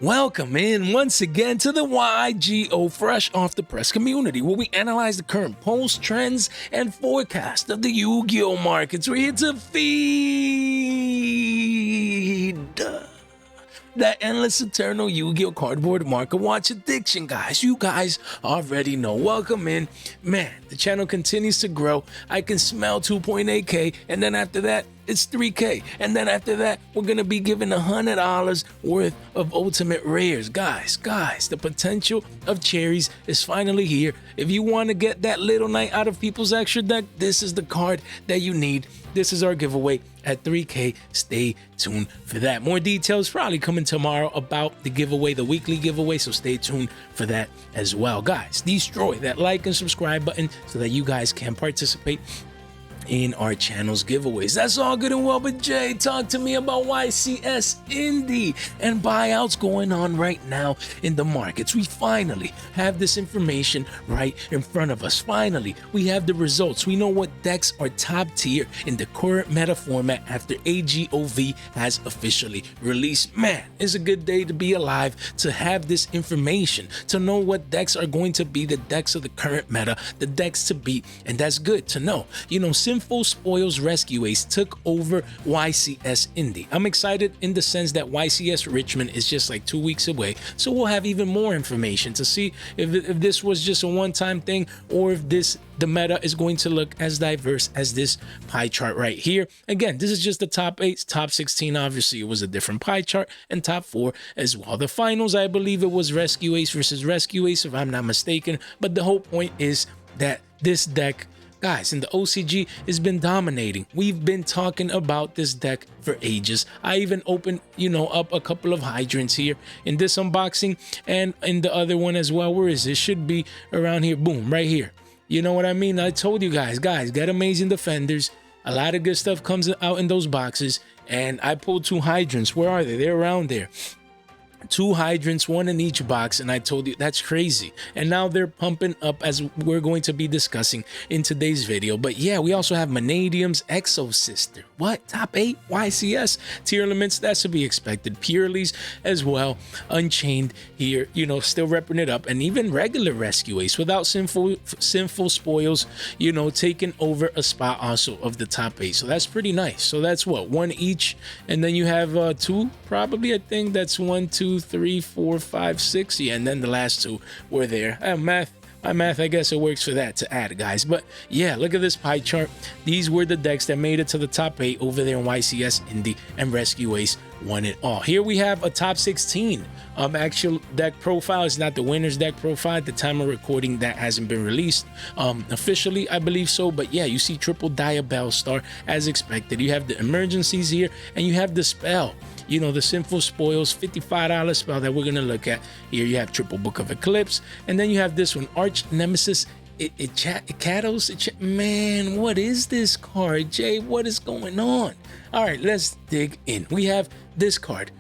Welcome in once again to the Yugioh Fresh Off the Press community, where we analyze the current polls, trends, and forecast of the Yu-Gi-Oh markets. We're here to feed that endless eternal Yu-Gi-Oh cardboard market watch addiction, guys. You guys already know. Welcome in. Man, the channel continues to grow. I can smell 2.8K, and then after that, it's 3K. And then after that, we're gonna be giving $100 worth of ultimate rares. Guys, the potential of Cherries is finally here. If you want to get that little night out of people's extra deck, this is the card that you need. This is our giveaway at 3K. Stay tuned for that. More details probably coming tomorrow about the giveaway, the weekly giveaway, so stay tuned for that as well. Guys, destroy that like and subscribe button so that you guys can participate in our channel's giveaways. That's all good and well, but Jay, talk to me about YCS Indie and buyouts going on right now in the markets. We finally have this information right in front of us. Finally, we have the results. We know what decks are top tier in the current meta format after AGOV has officially released. Man, it's a good day to be alive to have this information, to know what decks are going to be the decks of the current meta, the decks to beat, and that's good to know. You know, Sinful Spoils Rescue Ace took over YCS Indie. I'm excited in the sense that YCS Richmond is just like 2 weeks away, so we'll have even more information to see if this was just a one-time thing or if the meta is going to look as diverse as this pie chart right here. Again, this is just the top 8, top 16. Obviously, it was a different pie chart, and top 4 as well. The finals, I believe it was Rescue Ace versus Rescue Ace, if I'm not mistaken. But the whole point is that this deck, guys, in the OCG has been dominating. We've been talking about this deck for ages. I even opened, up a couple of hydrants here in this unboxing and in the other one as well. Where is it? Should be around here. Boom, right here. You know what I mean? I told you guys, get amazing defenders. A lot of good stuff comes out in those boxes. And I pulled 2 hydrants. Where are they? They're around there. 2 hydrants, 1 in each box, and I told you that's crazy. And now they're pumping up, as we're going to be discussing in today's video. But yeah, we also have Manadium and Exosister. What? Top 8 YCS Tearlaments, that's to be expected. Purrely's as well. Unchained here, still repping it up. And even regular Rescue Ace without Sinful Spoils, taking over a spot also of the top 8. So that's pretty nice. So that's what, 1 each, and then you have 2 probably. I think that's 1, 2, 3, 4, 5, 6. Yeah, and then the last 2 were there. My math, I guess it works for that to add, guys. But yeah, look at this pie chart. These were the decks that made it to the top 8 over there in YCS Indie, and Rescue Ace won it all. Here we have a top 16 actual deck profile. It's not the winner's deck profile at the time of recording. That hasn't been released officially, I believe so. But yeah, you see triple Diabell Star as expected. You have the emergencies here, and you have the spell. The Sinful Spoils $55 spell that we're going to look at. Here you have Triple Book of Eclipse. And then you have this one, Nemesis Eschatos. Man, what is this card, Jay? What is going on? All right, let's dig in. We have this card,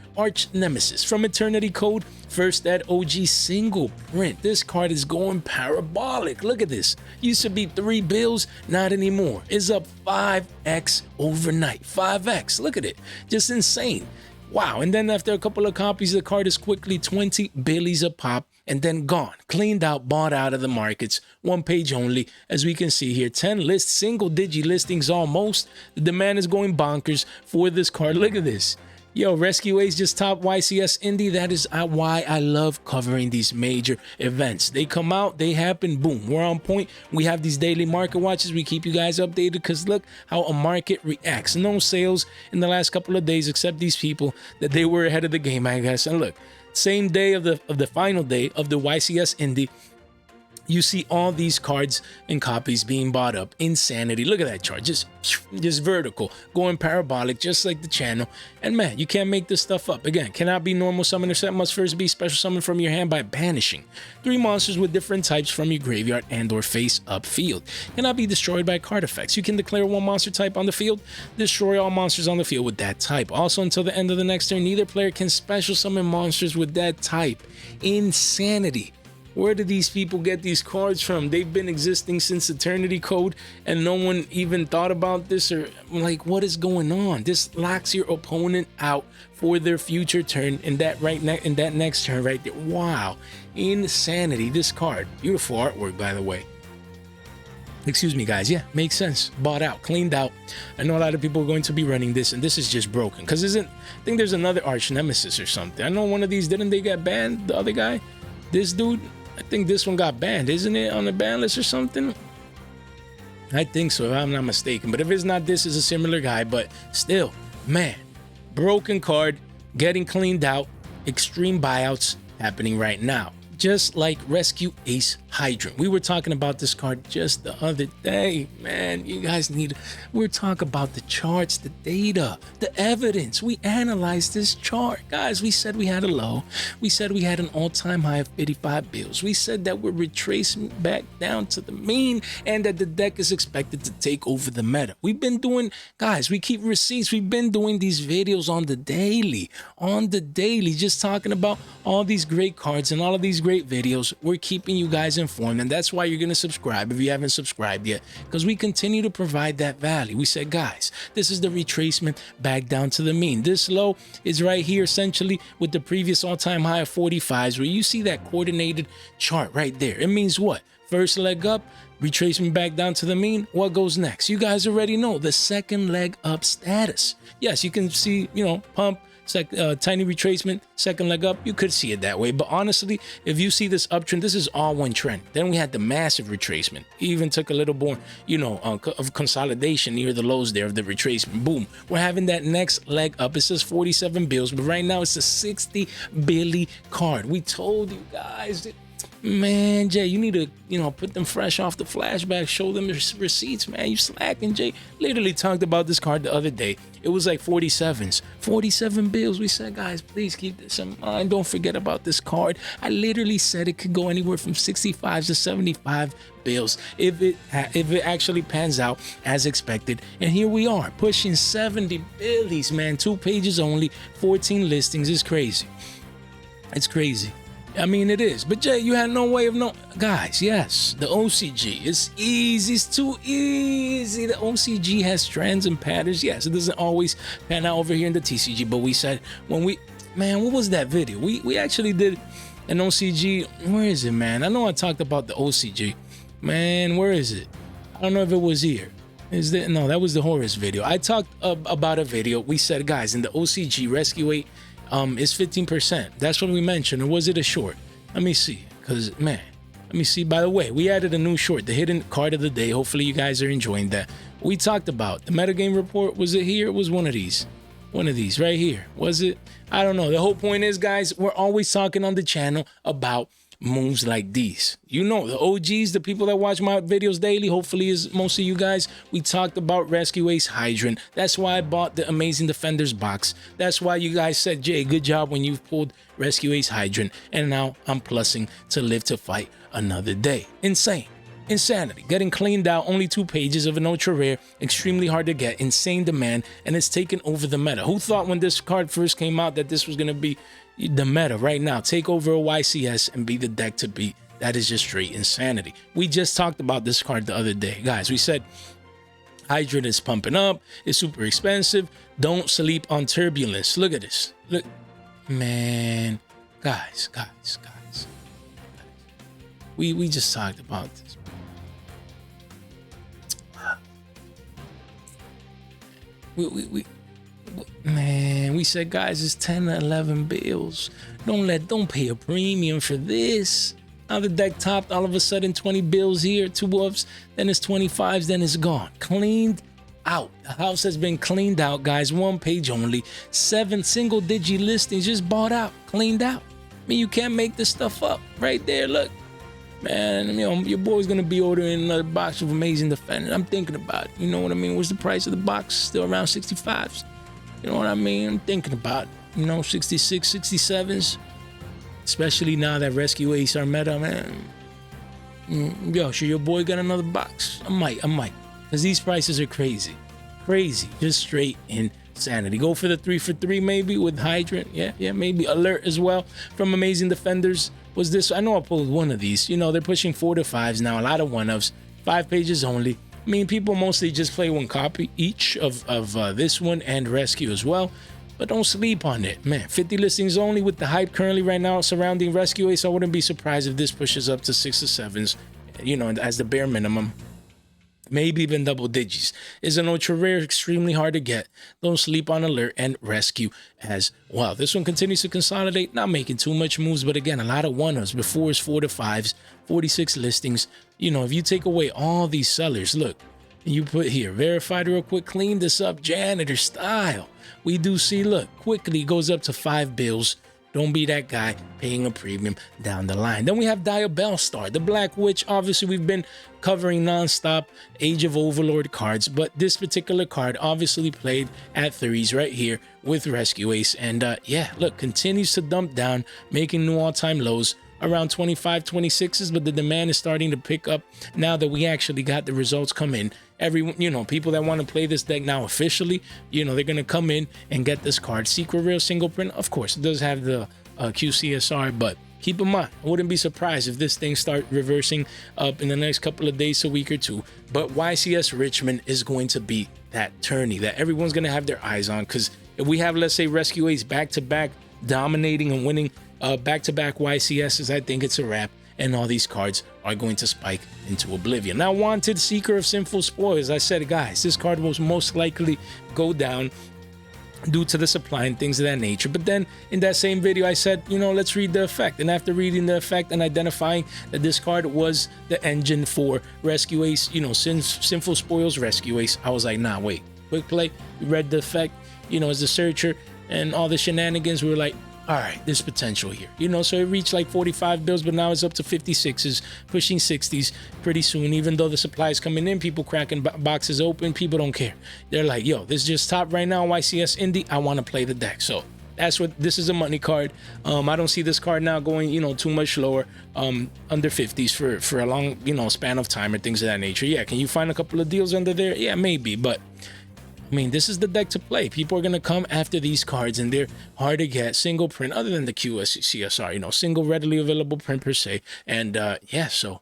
Nemesis from Eternity Code, first that OG single print. This card is going parabolic. Look at this. Used to be 3 bills, not anymore. It's up 5x overnight. 5x. Look at it. Just insane. Wow. And then after a couple of copies, the card is quickly 20 billies a pop and then gone, cleaned out, bought out of the markets. 1 page only, as we can see here. 10 lists, single digi listings almost. The demand is going bonkers for this card. Look at this. Yo, Rescue Ace just top YCS Indie. That is why I love covering these major events. They come out, they happen, boom, we're on point. We have these daily market watches. We keep you guys updated because look how a market reacts. No sales in the last couple of days, except these people that they were ahead of the game, I guess. And look, same day of the final day of the YCS Indie, you see all these cards and copies being bought up. Insanity. Look at that chart. Just vertical, going parabolic, just like the channel. And man, you can't make this stuff up. Again, cannot be normal summoner set. Must first be special summon from your hand by banishing 3 monsters with different types from your graveyard and or face up field. Cannot be destroyed by card effects. You can declare 1 monster type on the field, destroy all monsters on the field with that type. Also, until the end of the next turn, neither player can special summon monsters with that type. Insanity. Where do these people get these cards from? They've been existing since Eternity Code and no one even thought about this, or like, what is going on? This locks your opponent out for their future turn in that next turn right there. Wow, insanity. This card, beautiful artwork, by the way. Excuse me, guys. Yeah, makes sense. Bought out, cleaned out. I know a lot of people are going to be running this, and this is just broken. Because I think there's another Arch Nemesis or something. I know one of these, didn't they get banned? The other guy? This dude? I think this one got banned, isn't it? On the ban list or something? I think so, if I'm not mistaken. But if it's not, this is a similar guy. But still, man, broken card, getting cleaned out, extreme buyouts happening right now. Just like Rescue Ace Hydrant. We were talking about this card just the other day, man. You guys we're talking about the charts, the data, the evidence. We analyzed this chart. Guys, we said we had a low. We said we had an all-time high of 85 bills. We said that we're retracing back down to the mean and that the deck is expected to take over the meta. We've been doing, guys, we keep receipts. We've been doing these videos on the daily, just talking about all these great cards and all of these great videos. We're keeping you guys informed, and that's why you're going to subscribe if you haven't subscribed yet, because we continue to provide that value. We said, guys, this is the retracement back down to the mean. This low is right here essentially with the previous all-time high of 45s, where you see that coordinated chart right there. It means what? First leg up, retracement back down to the mean. What goes next? You guys already know the second leg up status. Yes, you can see, you know, pump, tiny retracement, second leg up. You could see it that way, but honestly, if you see this uptrend, this is all one trend. Then we had the massive retracement. Even took a little more, you know, of consolidation near the lows there of the retracement. Boom, we're having that next leg up. It says 47 bills, but right now it's a 60 billy card. We told you guys that, man, Jay, you need to, you know, put them fresh off the flashback, show them receipts, man. You slacking, Jay. Literally talked about this card the other day. It was like 47s, 47 bills. We said, guys, please keep this in mind. Don't forget about this card. I literally said it could go anywhere from 65 to 75 bills if it actually pans out as expected. And here we are, pushing 70 billies, man. 2 pages only, 14 listings. It's crazy. It's crazy. I mean, it is. But Jay, you had no way of knowing. Guys, yes, the OCG. It's easy. It's too easy. The OCG has trends and patterns. Yes, it doesn't always pan out over here in the TCG. But we said when we, man, what was that video? We actually did an OCG. Where is it, man? I know I talked about the OCG. Man, where is it? I don't know if it was here. Is that, no, that was the Horus video. I talked about a video. We said, guys, in the OCG Rescue 8, is 15%. That's what we mentioned. Or was it a short? Let me see. Because, man, let me see. By the way, we added a new short, the hidden card of the day. Hopefully you guys are enjoying that. We talked about the metagame report. Was it here? It was one of these. One of these right here. Was it? I don't know. The whole point is, guys, we're always talking on the channel about moves like these. You know, the OGs, the people that watch my videos daily, hopefully is most of you guys. We talked about Rescue Ace Hydrant. That's why I bought the Amazing Defenders box. That's why you guys said, Jay, good job when you pulled Rescue Ace Hydrant. And now I'm plussing to live to fight another day. Insane. Insanity. Getting cleaned out, only 2 pages of an ultra rare, extremely hard to get, insane demand, and it's taken over the meta. Who thought when this card first came out that this was going to be the meta right now? Take over a YCS and be the deck to beat. That is just straight insanity. We just talked about this card the other day. Guys, we said Hydrant is pumping up. It's super expensive. Don't sleep on Turbulence. Look at this. Look. Man. Guys. We just talked about this. Man, we said, guys, it's 10 to 11 bills. Don't pay a premium for this. Now the deck topped, all of a sudden 20 bills here, 2 ups, then it's 25s, then it's gone. Cleaned out. The house has been cleaned out, guys. 1 page only. 7 single-digit listings just bought out, cleaned out. I mean, you can't make this stuff up. Right there, look. Man, you know, your boy's gonna be ordering another box of Amazing Defender. I'm thinking about it. You know what I mean? What's the price of the box? Still around 65s. You know what I mean? I'm thinking about it. You know, 66, 67s. Especially now that Rescue Ace are meta, man. Yo, should your boy get another box? I might. Because these prices are crazy. Crazy. Just straight insane. Sanity. Go for the 3 for 3 maybe with Hydrant. Yeah, maybe Alert as well from Amazing Defenders. Was this? I know I pulled one of these. You know, they're pushing 4 to 5s now. A lot of 1-ofs. 5 pages only. I mean, people mostly just play 1 copy each of this one and Rescue as well. But don't sleep on it, man. 50 listings only with the hype currently right now surrounding Rescue Ace. I wouldn't be surprised if this pushes up to 6 or 7s, you know, as the bare minimum. Maybe even double digits. Is an ultra rare, extremely hard to get. Don't sleep on Alert and Rescue as well. This one continues to consolidate, not making too much moves, but again, a lot of 1-ofs. Before is 4 to 5s, 46 listings. You know, if you take away all these sellers, look, you put here, verified real quick, clean this up, janitor style. We do see, look, quickly goes up to 5 bills. Don't be that guy paying a premium down the line. Then we have Diabell Star, the Black Witch. Obviously, we've been covering nonstop Age of Overlord cards, but this particular card obviously played at 3s right here with Rescue Ace. And yeah, look, continues to dump down, making new all-time lows around 25, 26s, but the demand is starting to pick up now that we actually got the results come in. Everyone, you know, people that want to play this deck now officially, you know, they're going to come in and get this card. Secret Rare single print, of course, it does have the QCSR, but keep in mind, I wouldn't be surprised if this thing start reversing up in the next couple of days, a week or two. But YCS Richmond is going to be that tourney that everyone's going to have their eyes on, because if we have, let's say, Rescue Ace back-to-back dominating and winning back-to-back YCSs, I think it's a wrap, and all these cards are going to spike into oblivion. Now, Wanted Seeker of Sinful Spoils. I said, guys, this card will most likely go down due to the supply and things of that nature. But then in that same video, I said, you know, let's read the effect. And after reading the effect and identifying that this card was the engine for Rescue Ace, you know, Sinful Spoils Rescue Ace, I was like, nah, wait, quick play. We read the effect, you know, as the searcher and all the shenanigans. We were like, all right, there's potential here, you know. So it reached like 45 bills, but now it's up to 56s, pushing 60s pretty soon. Even though the supply is coming in, people cracking boxes open, people don't care. They're like, yo, this is just top right now, YCS Indy, I want to play the deck. So that's what this is, a money card. I don't see this card now going, you know, too much lower, under 50s for a long, you know, span of time or things of that nature. Yeah, can you find a couple of deals under there? Yeah, maybe, but I mean, this is the deck to play. People are going to come after these cards, and they're hard to get. Single print, other than the QSCSR, you know, single readily available print per se. And yeah, so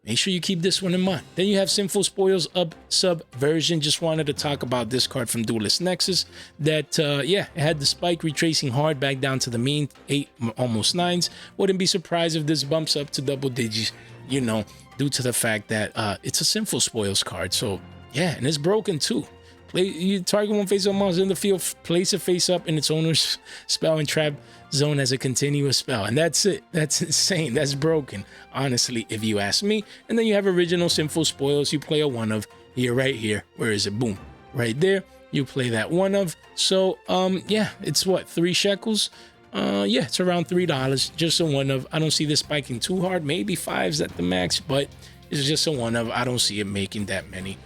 make sure you keep this one in mind. Then you have Sinful Spoils up Subversion. Just wanted to talk about this card from Duelist Nexus that, yeah, it had the spike retracing hard back down to the mean 8, almost 9s. Wouldn't be surprised if this bumps up to double digits, you know, due to the fact that it's a Sinful Spoils card. So yeah, and it's broken too. You target one face-up monster in the field, place it face up in its owner's spell and trap zone as a continuous spell. And that's it. That's insane. That's broken, honestly, if you ask me. And then you have original Sinful Spoils. You play a 1-of here, right here. Where is it? Boom. Right there. You play that 1-of. So, yeah, it's what, 3 shekels? Yeah, it's around $3. Just a 1-of. I don't see this spiking too hard. Maybe 5s at the max, but it's just a 1-of. I don't see it making that many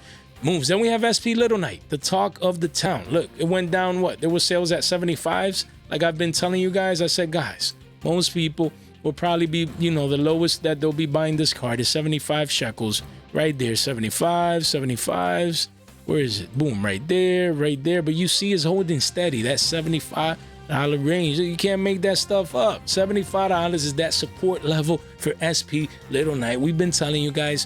moves. Then we have SP Little Knight, the talk of the town. Look, it went down, what? There were sales at 75s. Like I've been telling you guys, I said, guys, most people will probably be, you know, the lowest that they'll be buying this card is 75 shekels. Right there, 75s. Where is it? Boom, right there. But you see it's holding steady. That $75 range. You can't make that stuff up. $75 is that support level for SP Little Knight. We've been telling you guys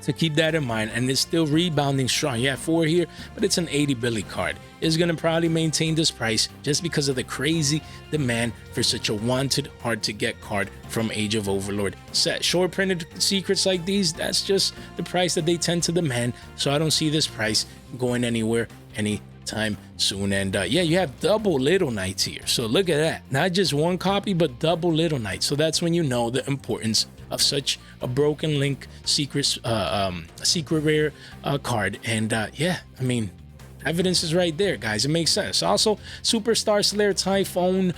to keep that in mind, and it's still rebounding strong. You have 4 here, but it's an 80 Billy card. It's going to probably maintain this price just because of the crazy demand for such a wanted, hard to get card from Age of Overlord set. Short printed secrets like these, that's just the price that they tend to demand. So I don't see this price going anywhere anytime soon. And yeah, you have double Little Knights here. So look at that. Not just 1 copy, but double Little Knights. So that's when you know the importance of such a broken link secret rare card. And yeah, I mean, evidence is right there, guys. It makes sense. Also, Superstar Slayer Typhoon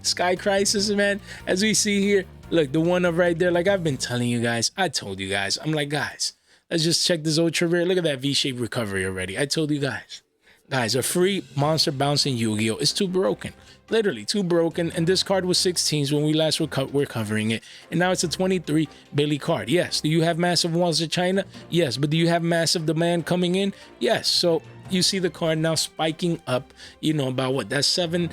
Sky Crisis, man. As we see here, look, the 1-of right there. Like I've been telling you guys, I told you guys, I'm like, guys, let's just check this ultra rare. Look at that V-shaped recovery already. I told you guys, a free monster bouncing Yu-Gi-Oh is too broken. Literally too broken. And this card was 16s when we last were covering it, and now it's a 23 Billy card. Yes. Do you have massive walls to China? Yes. But do you have massive demand coming in? Yes. So you see the card now spiking up, you know, about what, that's seven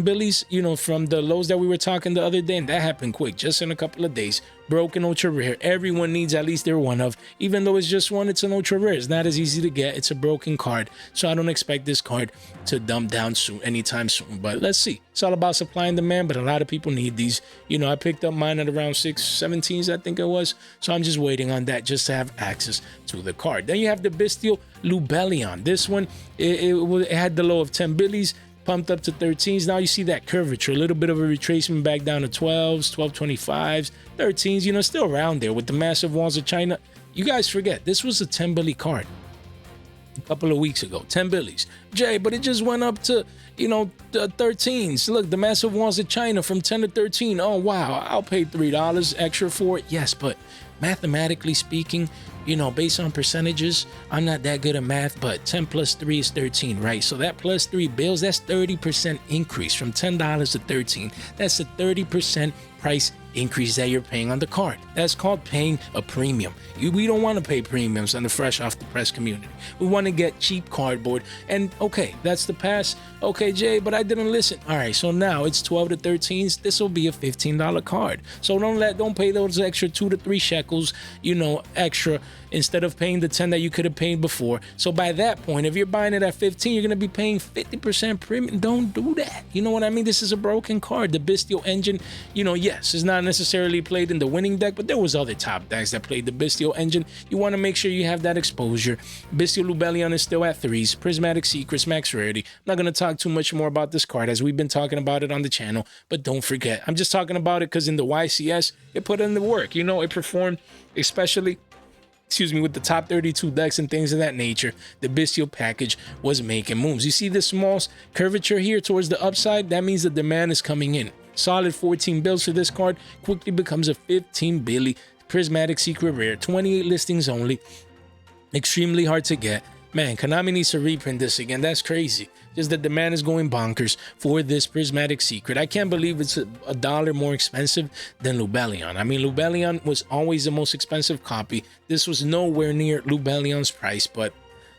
billies, you know, from the lows that we were talking the other day, and that happened quick, just in a couple of days. Broken ultra rare. Everyone needs at least their one of. Even though it's just one, it's an ultra rare. It's not as easy to get. It's a broken card, so I don't expect this card to dump down soon, anytime soon. But let's see. It's all about supply and demand, but a lot of people need these. You know, I picked up mine at around 617s, I think it was. So I'm just waiting on that just to have access to the card. Then you have the Bystial Lubellion. This one, it had the low of 10 billies, pumped up to 13s. Now you see that curvature, a little bit of a retracement back down to 12s, 1225s, 13s, you know, still around there with the massive walls of China. You guys forget, this was a 10 billy card a couple of weeks ago, 10 billies. Jay, but it just went up to, you know, 13s. Look, the massive walls of China from 10 to 13. Oh, wow, I'll pay $3 extra for it. Yes, but mathematically speaking, you know, based on percentages, I'm not that good at math, but 10 plus 3 is 13, right? So that plus 3 bills, that's 30% increase from $10 to 13. That's a 30% price increase that you're paying on the card. That's called paying a premium. We don't want to pay premiums on the fresh off the press community. We want to get cheap cardboard. And okay, that's the pass. Okay, Jay, but I didn't listen. All right, so now it's 12 to 13s. This will be a $15 card. So don't pay those extra 2 to 3 shekels, you know, extra instead of paying the 10 that you could have paid before. So by that point, if you're buying it at 15, you're going to be paying 50% premium. Don't do that. You know what I mean? This is a broken card. The Bystial engine, you know, yes, it's not necessarily played in the winning deck, but there was other top decks that played the Bystial engine. You want to make sure you have that exposure. Bystial Lubellion is still at 3s. Prismatic Secrets, max rarity. I'm not going to talk too much more about this card as we've been talking about it on the channel, but don't forget, I'm just talking about it because in the YCS, it put in the work. You know, it performed, especially with the top 32 decks and things of that nature. The Bystial package was making moves. You see this small curvature here towards the upside? That means the demand is coming in. Solid 14 bills for this card quickly becomes a 15 billy prismatic secret rare. 28 listings only. Extremely hard to get. Man, Konami needs to reprint this again. That's crazy. Just the demand is going bonkers for this prismatic secret. I can't believe it's a dollar more expensive than Lubellion. I mean, Lubellion was always the most expensive copy. This was nowhere near Lubellion's price, but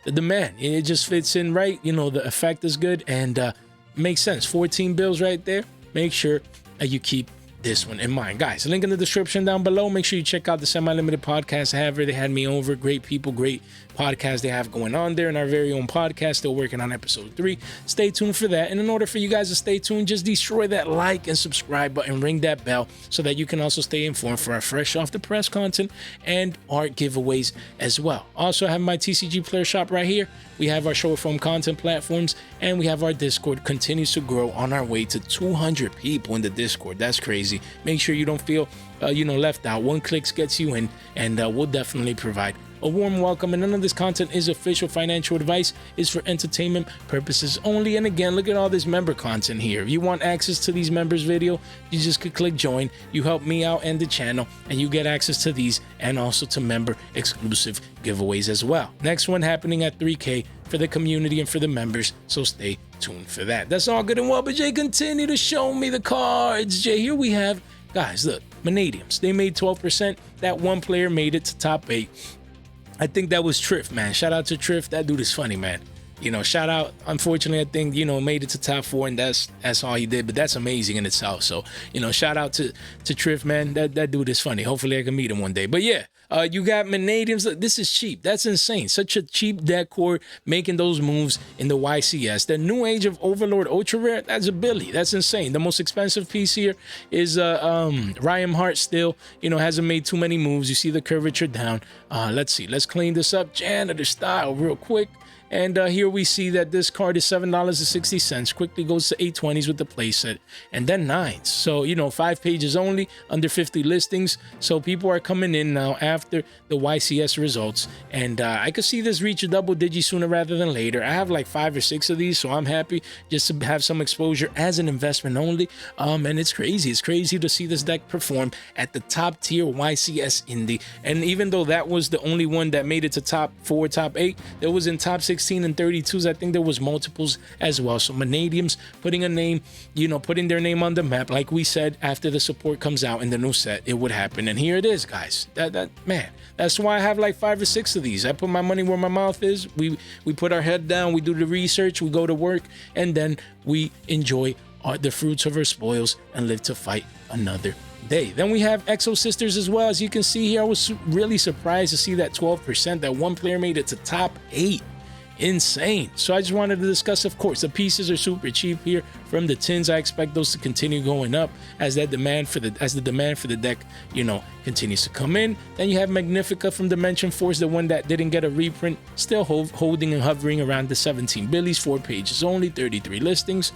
the demand, it just fits in right. You know, the effect is good and makes sense. 14 bills right there. Make sure that you keep this one in mind. Guys, link in the description down below. Make sure you check out the Semi-Limited podcast. However, they had me over. Great people, great podcast they have going on there, and our very own podcast. Still working on episode 3. Stay tuned for that. And in order for you guys to stay tuned, just destroy that like and subscribe button, ring that bell so that you can also stay informed for our fresh off the press content and art giveaways as well. Also, I have my TCG player shop right here. We have our short form content platforms, and we have our Discord continues to grow on our way to 200 people in the Discord. That's crazy. Make sure you don't feel left out. One click gets you in, and we'll definitely provide a warm welcome. And none of this content is official financial advice. It's for entertainment purposes only. And again, look at all this member content here. If you want access to these members video, you just could click join. You help me out and the channel, and you get access to these and also to member exclusive giveaways as well. Next one happening at 3K for the community and for the members, so stay tuned for that. That's all good and well, but Jay, continue to show me the cards. Jay, here we have, guys, look, Manadiums. They made 12%. That one player made it to top 8. I think that was Triff, man. Shout out to Triff. That dude is funny, man. You know, shout out. Unfortunately, I think, you know, made it to top 4, and that's all he did. But that's amazing in itself. So, you know, shout out to Triff, man. That dude is funny. Hopefully, I can meet him one day. But yeah, you got Manadiums. Look, this is cheap. That's insane. Such a cheap decor making those moves in the YCS. The New Age of Overlord Ultra Rare. That's a Billy. That's insane. The most expensive piece here is Ryan Hart. Still, you know, hasn't made too many moves. You see the curvature down. Let's see. Let's clean this up. Janitor style, real quick. And here we see that this card is $7.60. Quickly goes to 820s with the playset, and then 9s. So, you know, 5 pages only, under 50 listings. So people are coming in now after the YCS results, and I could see this reach a double digi sooner rather than later. I have like 5 or 6 of these, so I'm happy just to have some exposure as an investment only. And it's crazy. It's crazy to see this deck perform at the top tier YCS Indie. And even though that was the only one that made it to top 4, top 8, that was in top 6 16 and 32s. I think there was multiples as well. So Manadium's putting a name, you know, putting their name on the map. Like we said, after the support comes out in the new set, it would happen. And here it is, guys. Man, that's why I have like 5 or 6 of these. I put my money where my mouth is. We put our head down, we do the research, we go to work, and then we enjoy the fruits of our spoils and live to fight another day. Then we have Exosisters as well. As you can see here, I was really surprised to see that 12%, that one player made it to top 8. Insane. So I just wanted to discuss, of course, the pieces are super cheap here from the tins. I expect those to continue going up as the demand for the deck, you know, continues to come in. Then you have Magnifica from Dimension Force, the one that didn't get a reprint, still holding and hovering around the 17 billies, 4 pages only, 33 listings.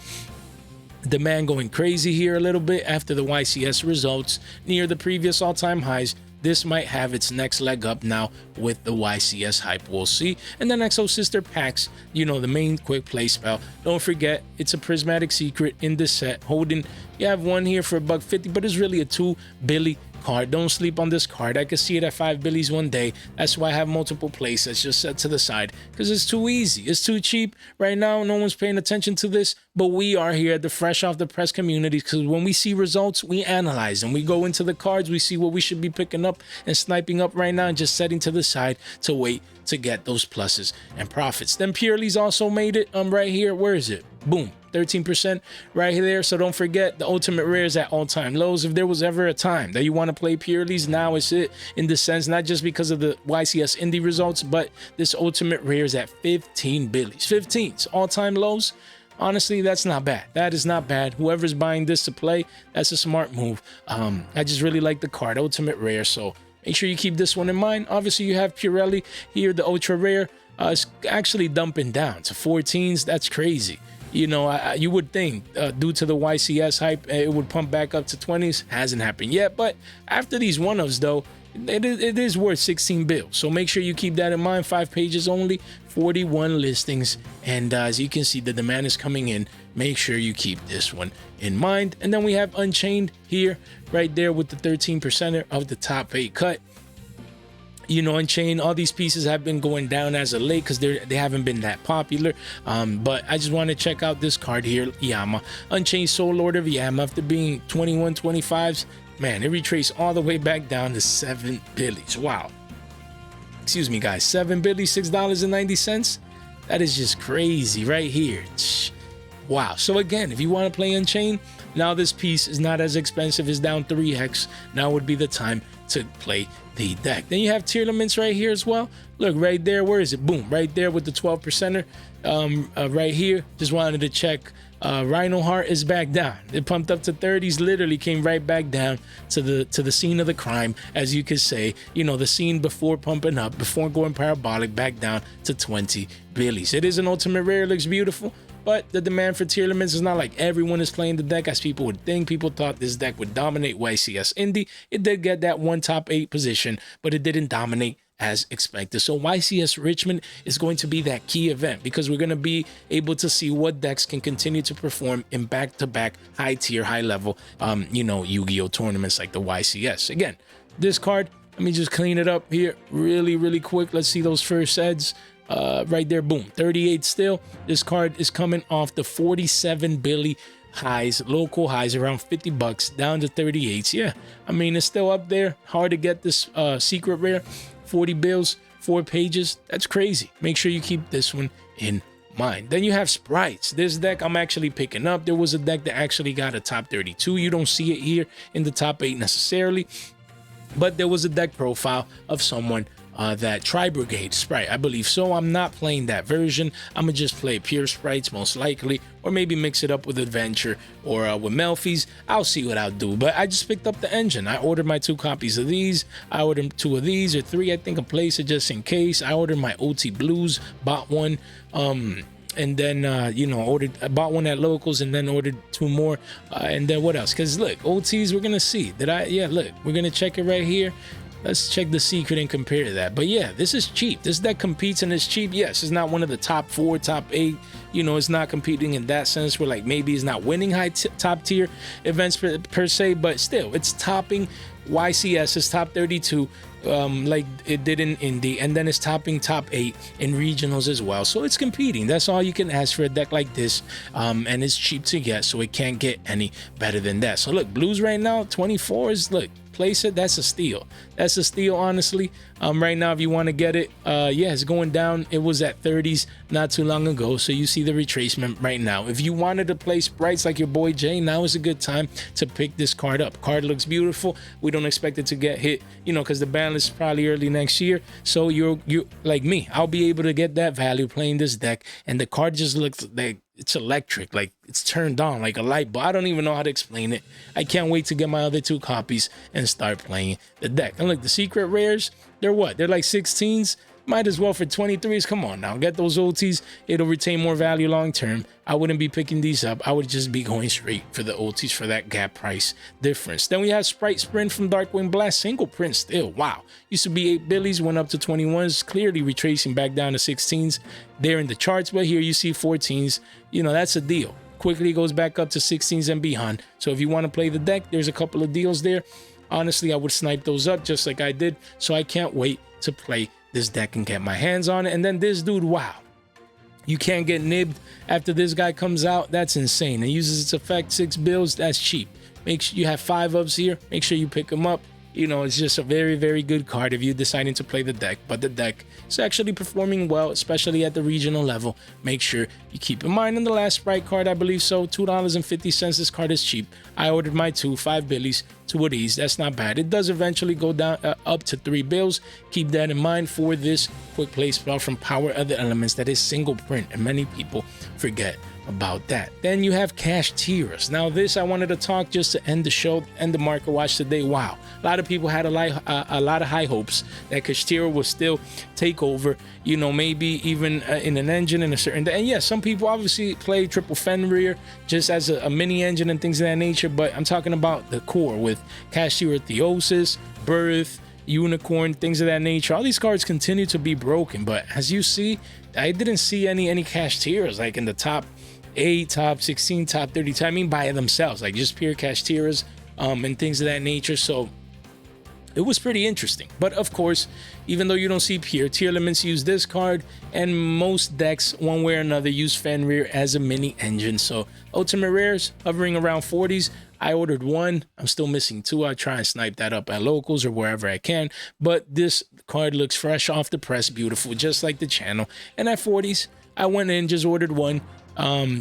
Demand going crazy here a little bit after the YCS results near the previous all-time highs. This might have its next leg up now with the YCS hype. We'll see. And then Exosister packs, you know, the main quick play spell. Don't forget, it's a prismatic secret in this set. Holding, you have one here for $1.50, but it's really a 2 billy card. Don't sleep on this card. I could see it at 5 billies one day. That's why I have multiple playsets just set to the side, because it's too easy. It's too cheap right now. No one's paying attention to this, but we are here at the fresh off the press community, because when we see results, we analyze and we go into the cards. We see what we should be picking up and sniping up right now and just setting to the side to wait to get those pluses and profits. Then Purrely's also made it right here. Where is it? Boom, 13% right there. So don't forget, the ultimate rare is at all-time lows. If there was ever a time that you want to play Purrely's, now is it, in the sense, not just because of the YCS Indie results, but this ultimate rare is at 15 billies. 15, it's all-time lows. Honestly, that's not bad. That is not bad. Whoever's buying this to play, that's a smart move. I just really like the card, ultimate rare, so make sure you keep this one in mind. Obviously, you have Purrely here, the ultra rare. It's actually dumping down to 14s. That's crazy. You know, you would think due to the YCS hype, it would pump back up to 20s. Hasn't happened yet. But after these one-ofs, though, it is worth 16 bills. So make sure you keep that in mind. 5 pages only, 41 listings. And as you can see, the demand is coming in. Make sure you keep this one in mind. And then we have Unchained here, right there with the 13% of the top 8 cut. You know, Unchained, all these pieces have been going down as of late because they haven't been that popular. But I just want to check out this card here, Yama. Unchained Soul Lord of Yama, after being 21, 25s, man, it retraced all the way back down to 7 billies. Wow. Excuse me, guys. 7 billies, $6.90. That is just crazy right here. Wow. So again, if you want to play Unchained, now this piece is not as expensive. It's down 3x. Now would be the time to play the deck. Then you have Tearlaments right here as well. Look right there. Where is it? Boom, right there with the 12%er right here. Just wanted to check. Rhino Heart is back down. It pumped up to 30s, literally came right back down to the scene of the crime, as you could say. You know, the scene before pumping up, before going parabolic, back down to 20 billies. It is an ultimate rare. It looks beautiful. But the demand for Tearlaments is not like everyone is playing the deck as people would think. People thought this deck would dominate YCS Indie. It did get that one top 8 position, but it didn't dominate as expected. So YCS Richmond is going to be that key event, because we're going to be able to see what decks can continue to perform in back-to-back high tier, high level, you know, Yu-Gi-Oh tournaments like the YCS. Again, this card, let me just clean it up here really quick. Let's see those first heads. Right there, boom, 38 still. This card is coming off the 47 billy highs, local highs, around 50 bucks, down to 38s. Yeah, I mean, it's still up there. Hard to get this secret rare. 40 bills, 4 pages. That's crazy. Make sure you keep this one in mind. Then you have Sprights. This deck I'm actually picking up. There was a deck that actually got a top 32. You don't see it here in the top 8 necessarily, but there was a deck profile of someone that Tri-Brigade Spright, I believe so. I'm not playing that version. I'm gonna just play pure Sprites most likely, or maybe mix it up with Adventure or with Melfi's. I'll see what I'll do. But I just picked up the engine. I ordered my 2 copies of these. I ordered 2 of these, or 3, I think, a place it just in case. I ordered my OT Blues, bought one, and then you know, bought one at locals, and then ordered 2 more, and then what else? Because look, OTs, we're gonna see. Look, we're gonna check it right here. Let's check the secret and compare that. But yeah, this is cheap. This deck competes and it's cheap. Yes, it's not one of the top 4, top 8. You know, it's not competing in that sense where, like, maybe it's not winning top tier events per se, but still, it's topping YCS is top 32, like it did in Indie, and then it's topping top 8 in regionals as well. So it's competing. That's all you can ask for a deck like this, and it's cheap to get, so it can't get any better than that. So look, blues right now, 24s. Look, place it, that's a steal. That's a steal, honestly. Right now, if you want to get it, yeah, it's going down. It was at 30s not too long ago, so you see the retracement right now. If you wanted to play sprites like your boy Jay, now is a good time to pick this card up. Card looks beautiful. We don't expect it to get hit, you know, because the ban list is probably early next year. So you're like me, I'll be able to get that value playing this deck, and the card just looks like it's electric, like it's turned on like a light bulb. I don't even know how to explain it. I can't wait to get my other 2 copies and start playing the deck. And look, the secret rares, they're what? They're like 16s. Might as well for 23s. Come on now, get those OTs. It'll retain more value long term. I wouldn't be picking these up. I would just be going straight for the OTs for that gap price difference. Then we have Spright Sprint from Darkwing Blast, single print still. Wow, used to be 8 billies, went up to 21s, clearly retracing back down to 16s. They're in the charts, but here you see 14s. You know, that's a deal. Quickly goes back up to 16s and beyond. So if you want to play the deck, there's a couple of deals there. Honestly, I would snipe those up just like I did. So I can't wait to play this deck and get my hands on it. And then this dude, wow, you can't get nibbed after this guy comes out. That's insane. It uses its effect, 6 bills. That's cheap. Make sure you have 5 ups here. Make sure you pick them up. You know, it's just a very, very good card if you're deciding to play the deck. But the deck is actually performing well, especially at the regional level. Make sure you keep in mind on the last Spright card, I believe so, $2.50. This card is cheap. I ordered my 5 billies, 2 of these. That's not bad. It does eventually go down up to 3 bills. Keep that in mind for this quick play spell from Power of the Elements that is single print, and many people forget about that. Then you have Kashtira. Now this I wanted to talk just to end the show, end the market watch today. Wow, a lot of people had a lot of high hopes that Kashtira will still take over, you know, maybe even in an engine in a certain day. And yeah, some people obviously play triple Fenrir just as a mini engine and things of that nature, but I'm talking about the core with Kashtira Theosis, Birth, Unicorn, things of that nature. All these cards continue to be broken, but as you see, I didn't see any Kashtiras like in the top 8, top 16, top 30. I mean by themselves, like just pure Kashtiras and things of that nature. So it was pretty interesting. But of course, even though you don't see pure, Tearlaments use this card, and most decks, one way or another, use Fenrir as a mini engine. So ultimate rares hovering around 40s. I ordered 1. I'm still missing 2. I'll try and snipe that up at locals or wherever I can. But this card looks fresh off the press, beautiful, just like the channel. And at 40s, I went in, just ordered 1.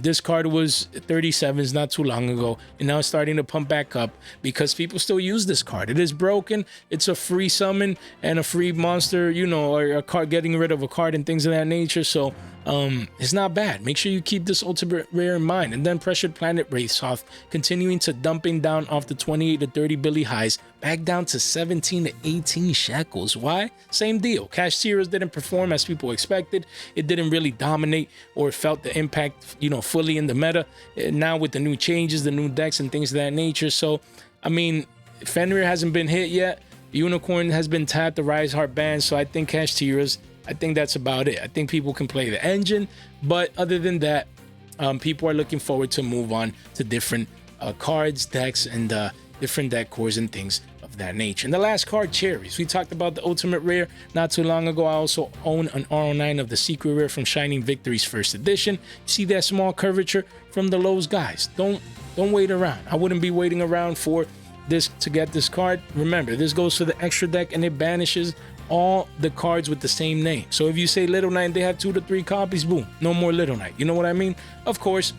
This card was 37s not too long ago, and now it's starting to pump back up because people still use this card. It is broken. It's a free summon and a free monster, you know, or a card, getting rid of a card and things of that nature. So it's not bad. Make sure you keep this ultimate rare in mind. And then Pressured Planet Wraithsoth continuing to dumping down off the 28 to 30 billy highs back down to 17 to 18 shekels. Why? Same deal. Kashtira's didn't perform as people expected. It didn't really dominate or felt the impact, you know, fully in the meta. Now with the new changes, the new decks and things of that nature. So, I mean, Fenrir hasn't been hit yet. Unicorn has been tapped, the Rise Heart banned. So I think Kashtira's, I think that's about it. I think people can play the engine, but other than that, people are looking forward to move on to different cards, decks, and different deck cores and things of that nature. And the last card, Cherries. We talked about the ultimate rare not too long ago. I also own an RO9 of the secret rare from Shining Victory's first edition. You see that small curvature from the lows, guys. Don't wait around. I wouldn't be waiting around for this to get this card. Remember, this goes to the extra deck and it banishes all the cards with the same name. So if you say Little Knight, they have 2 to 3 copies, boom, no more Little Knight. You know what I mean? Of course,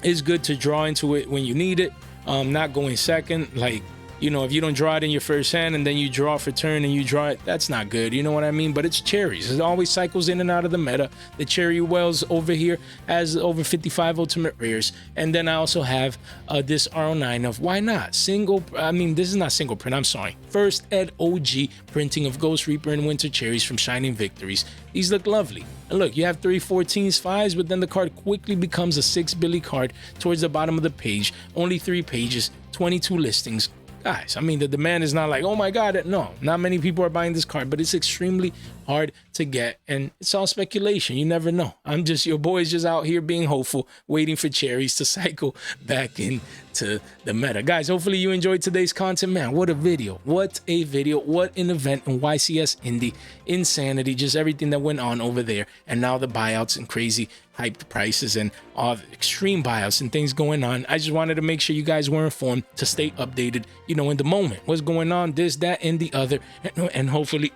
it's good to draw into it when you need it. Not going second, like, you know, if you don't draw it in your first hand and then you draw for turn and you draw it, that's not good. You know what I mean? But it's Cherries. It always cycles in and out of the meta. The Cherry Wells over here has over 55 ultimate rares. And then I also have this RO9 of, why not? This is not single print, I'm sorry. First Ed OG printing of Ghost Reaper and Winter Cherries from Shining Victories. These look lovely. And look, you have 3 14s, 5s, but then the card quickly becomes a 6 billy card towards the bottom of the page. Only 3 pages, 22 listings. Guys, I mean, the demand is not like, oh my god, no, not many people are buying this card, but it's extremely hard to get, and it's all speculation. You never know. Your boy's just out here being hopeful, waiting for Cherries to cycle back into to the meta. Guys, hopefully you enjoyed today's content. Man, what a video. What a video. What an event in YCS Indie. Insanity. Just everything that went on over there. And now the buyouts and crazy hyped prices and all the extreme buyouts and things going on. I just wanted to make sure you guys were informed to stay updated, you know, in the moment. What's going on, this, that, and the other. And hopefully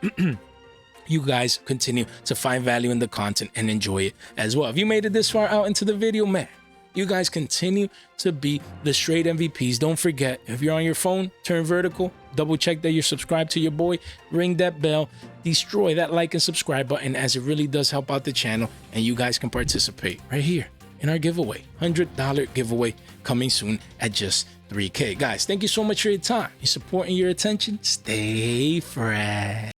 you guys continue to find value in the content and enjoy it as well. If you made it this far out into the video, man, you guys continue to be the straight MVPs. Don't forget, if you're on your phone, turn vertical, double check that you're subscribed to your boy, ring that bell, destroy that like and subscribe button, as it really does help out the channel, and you guys can participate right here in our giveaway. $100 giveaway coming soon at just 3K. Guys, thank you so much for your time, your support, and your attention. Stay fresh.